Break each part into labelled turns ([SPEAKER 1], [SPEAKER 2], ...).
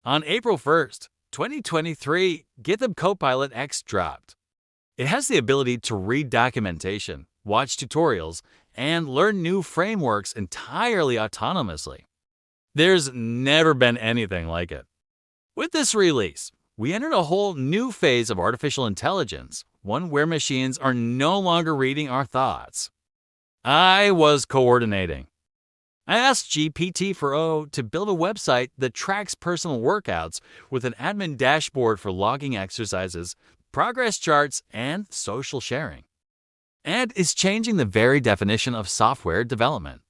[SPEAKER 1] On April 1st, 2023, GitHub Copilot X dropped. It has the ability to read documentation, watch tutorials, and learn new frameworks entirely autonomously. There's never been anything like it. With this release, we entered a whole new phase of artificial intelligence, one where machines are no longer reading our thoughts. I was coordinating. I asked GPT-4o to build a website that tracks personal workouts with an admin dashboard for logging exercises, progress charts, and social sharing. And is changing the very definition of software development.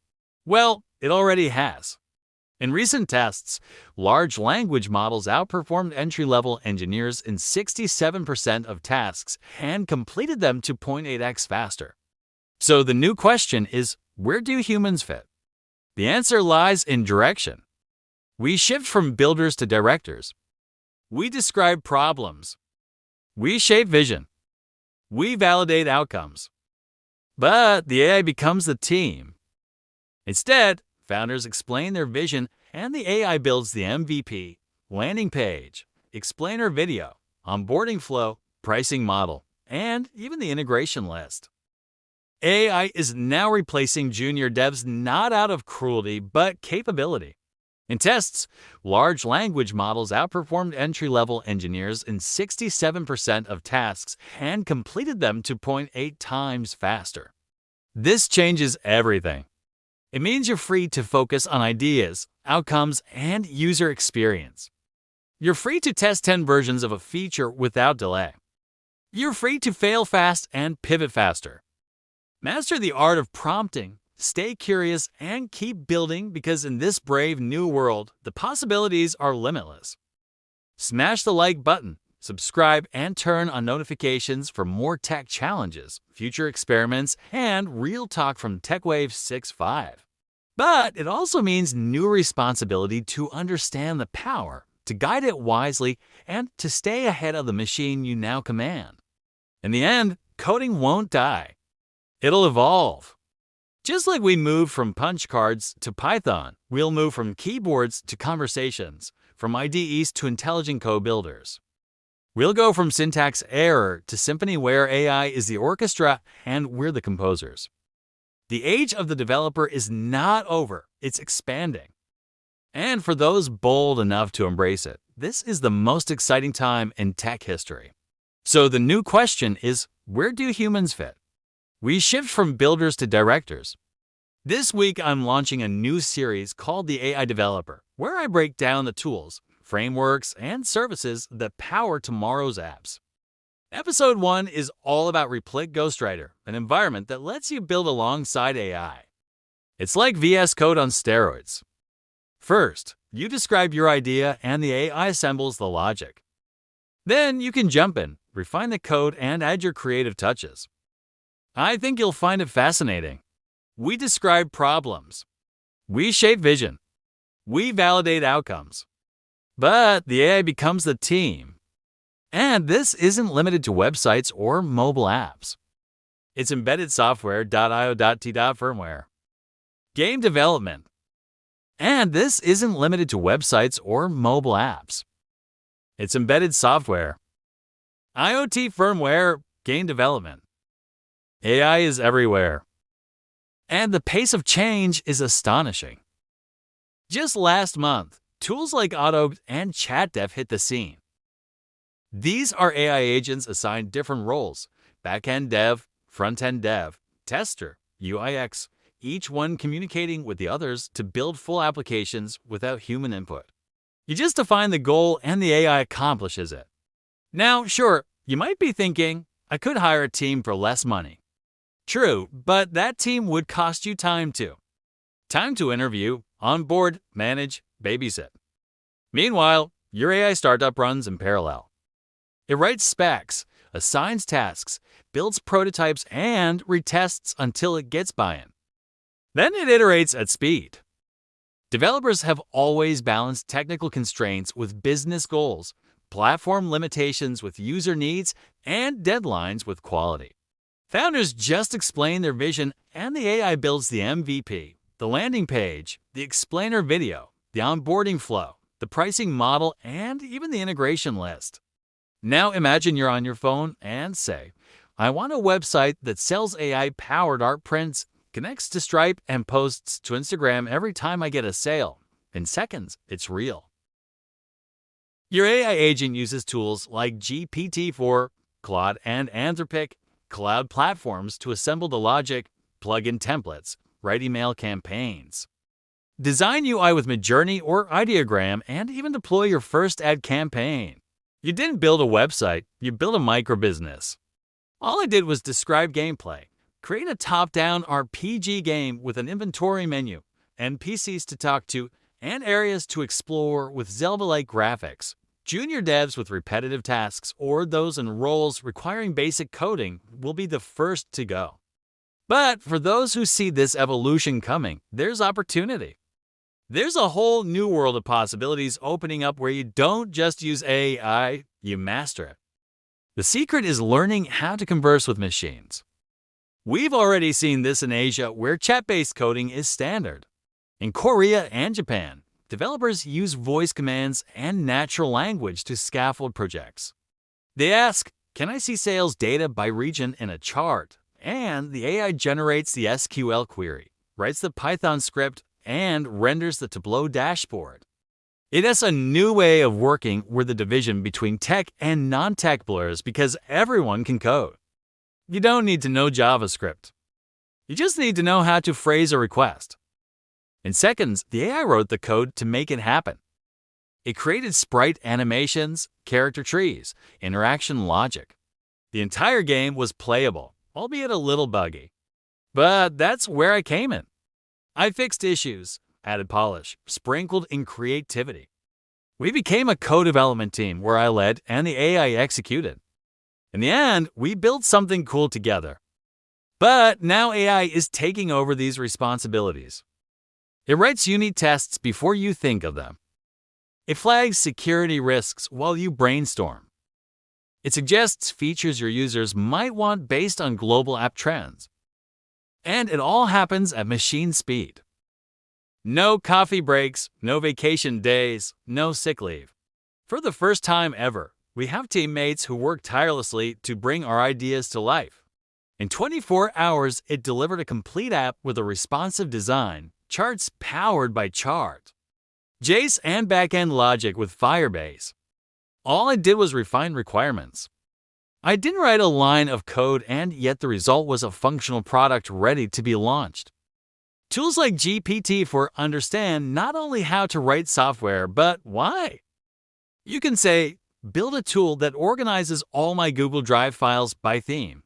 [SPEAKER 1] Well, it already has. In recent tests, large language models outperformed entry-level engineers in 67% of tasks and completed them 2.8x faster. So the new question is, where do humans fit? The answer lies in direction. We shift from builders to directors. We describe problems. We shape vision. We validate outcomes. But the AI becomes the team. Instead, founders explain their vision and the AI builds the MVP, landing page, explainer video, onboarding flow, pricing model, and even the integration list. AI is now replacing junior devs not out of cruelty, but capability. In tests, large language models outperformed entry-level engineers in 67% of tasks and completed them 2.8 times faster. This changes everything. It means you're free to focus on ideas, outcomes, and user experience. You're free to test 10 versions of a feature without delay. You're free to fail fast and pivot faster. Master the art of prompting, stay curious, and keep building because in this brave new world, the possibilities are limitless. Smash the like button, subscribe, and turn on notifications for more tech challenges, future experiments, and real talk from TechWave 6.5. But it also means new responsibility to understand the power, to guide it wisely, and to stay ahead of the machine you now command. In the end, coding won't die. It'll evolve. Just like we moved from punch cards to Python, we'll move from keyboards to conversations, from IDEs to intelligent co-builders. We'll go from syntax error to symphony where AI is the orchestra and we're the composers. The age of the developer is not over, it's expanding. And for those bold enough to embrace it, this is the most exciting time in tech history. So the new question is, where do humans fit? We shift from builders to directors. This week, I'm launching a new series called The AI Developer, where I break down the tools, frameworks, and services that power tomorrow's apps. Episode 1 is all about Replit Ghostwriter, an environment that lets you build alongside AI. It's like VS Code on steroids. First, you describe your idea and the AI assembles the logic. Then you can jump in, refine the code, and add your creative touches. I think you'll find it fascinating. We describe problems. We shape vision. We validate outcomes. But the AI becomes the team. And this isn't limited to websites or mobile apps. It's embedded software.io.t. firmware. Game development. And this isn't limited to websites or mobile apps. It's embedded software. IoT firmware, game development. AI is everywhere. And the pace of change is astonishing. Just last month, tools like Auto and ChatDev hit the scene. These are AI agents assigned different roles: back-end dev, front-end dev, tester, UIX, each one communicating with the others to build full applications without human input. You just define the goal and the AI accomplishes it. Now, sure, you might be thinking, I could hire a team for less money. True, but that team would cost you time too. Time to interview, onboard, manage, babysit. Meanwhile, your AI startup runs in parallel. It writes specs, assigns tasks, builds prototypes, and retests until it gets buy-in. Then it iterates at speed. Developers have always balanced technical constraints with business goals, platform limitations with user needs, and deadlines with quality. Founders just explain their vision, and the AI builds the MVP, the landing page, the explainer video, the onboarding flow, the pricing model, and even the integration list. Now imagine you're on your phone and say, I want a website that sells AI-powered art prints, connects to Stripe, and posts to Instagram every time I get a sale. In seconds, it's real. Your AI agent uses tools like GPT-4, Claude, and Anthropic cloud platforms to assemble the logic, plug in templates, write email campaigns, design UI with Midjourney or Ideogram, and even deploy your first ad campaign. You didn't build a website, you built a microbusiness. All I did was describe gameplay, create a top-down RPG game with an inventory menu, NPCs to talk to, and areas to explore with Zelda-like graphics. Junior devs with repetitive tasks or those in roles requiring basic coding will be the first to go. But for those who see this evolution coming, there's opportunity. There's a whole new world of possibilities opening up where you don't just use AI, you master it. The secret is learning how to converse with machines. We've already seen this in Asia, where chat-based coding is standard. In Korea and Japan, developers use voice commands and natural language to scaffold projects. They ask, can I see sales data by region in a chart? And the AI generates the SQL query, writes the Python script, and renders the Tableau dashboard. It is a new way of working where the division between tech and non-tech blurs because everyone can code. You don't need to know JavaScript. You just need to know how to phrase a request. In seconds, the AI wrote the code to make it happen. It created sprite animations, character trees, interaction logic. The entire game was playable, albeit a little buggy. But that's where I came in. I fixed issues, added polish, sprinkled in creativity. We became a co-development team where I led and the AI executed. In the end, we built something cool together. But now AI is taking over these responsibilities. It writes unit tests before you think of them. It flags security risks while you brainstorm. It suggests features your users might want based on global app trends. And it all happens at machine speed. No coffee breaks, no vacation days, no sick leave. For the first time ever, we have teammates who work tirelessly to bring our ideas to life. In 24 hours, it delivered a complete app with a responsive design, charts powered by Chart, JSON and backend logic with Firebase. All I did was refine requirements. I didn't write a line of code, and yet the result was a functional product ready to be launched. Tools like GPT-4 understand not only how to write software, but why. You can say, build a tool that organizes all my Google Drive files by theme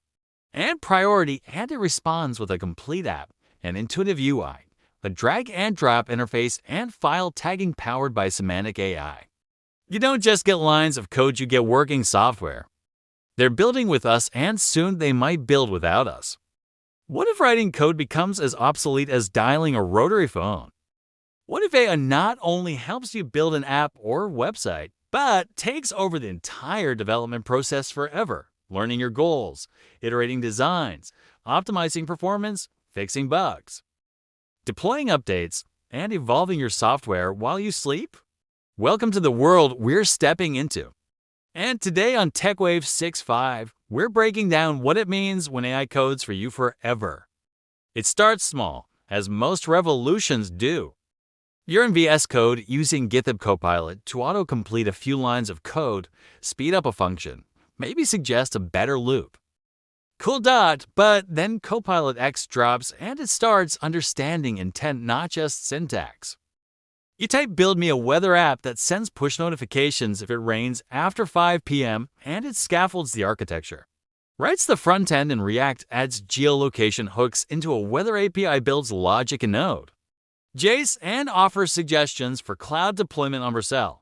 [SPEAKER 1] and priority, and it responds with a complete app, an intuitive UI, a drag-and-drop interface, and file tagging powered by semantic AI. You don't just get lines of code, you get working software. They're building with us, and soon they might build without us. What if writing code becomes as obsolete as dialing a rotary phone? What if AI not only helps you build an app or website, but takes over the entire development process forever, learning your goals, iterating designs, optimizing performance, fixing bugs, deploying updates, and evolving your software while you sleep? Welcome to the world we're stepping into. And today on TechWave 6.5, we're breaking down what it means when AI codes for you forever. It starts small, as most revolutions do. You're in VS Code using GitHub Copilot to autocomplete a few lines of code, speed up a function, maybe suggest a better loop. Cool dot, but then Copilot X drops and it starts understanding intent, not just syntax. You type build me a weather app that sends push notifications if it rains after 5 p.m. and it scaffolds the architecture. Writes the front end in React, adds geolocation hooks into a weather API, builds logic in Node, JSON, and offers suggestions for cloud deployment on Vercel.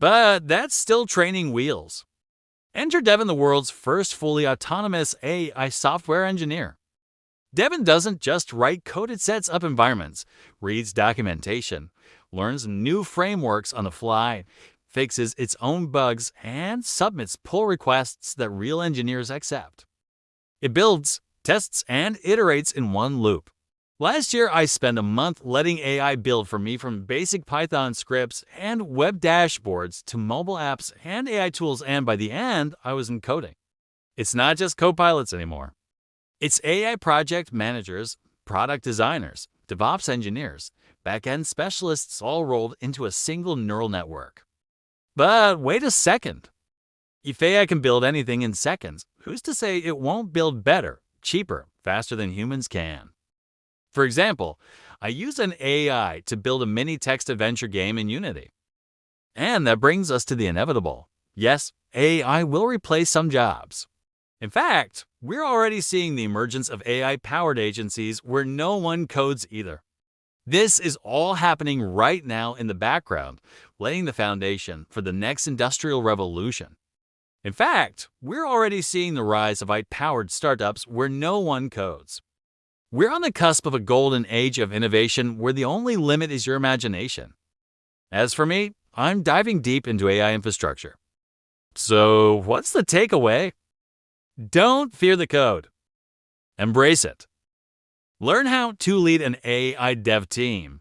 [SPEAKER 1] But that's still training wheels. Enter Devin, the world's first fully autonomous AI software engineer. Devin doesn't just write code, it sets up environments, reads documentation, learns new frameworks on the fly, fixes its own bugs, and submits pull requests that real engineers accept. It builds, tests, and iterates in one loop. Last year, I spent a month letting AI build for me from basic Python scripts and web dashboards to mobile apps and AI tools, and by the end, I was in coding. It's not just copilots anymore. It's AI project managers, product designers, DevOps engineers, backend specialists all rolled into a single neural network. But wait a second. If AI can build anything in seconds, who's to say it won't build better, cheaper, faster than humans can? For example, I used an AI to build a mini text adventure game in Unity. And that brings us to the inevitable. Yes, AI will replace some jobs. In fact, we're already seeing the emergence of AI-powered agencies where no one codes either. This is all happening right now in the background, laying the foundation for the next industrial revolution. In fact, we're already seeing the rise of AI-powered startups where no one codes. We're on the cusp of a golden age of innovation where the only limit is your imagination. As for me, I'm diving deep into AI infrastructure. So, what's the takeaway? Don't fear the code. Embrace it. Learn how to lead an AI dev team.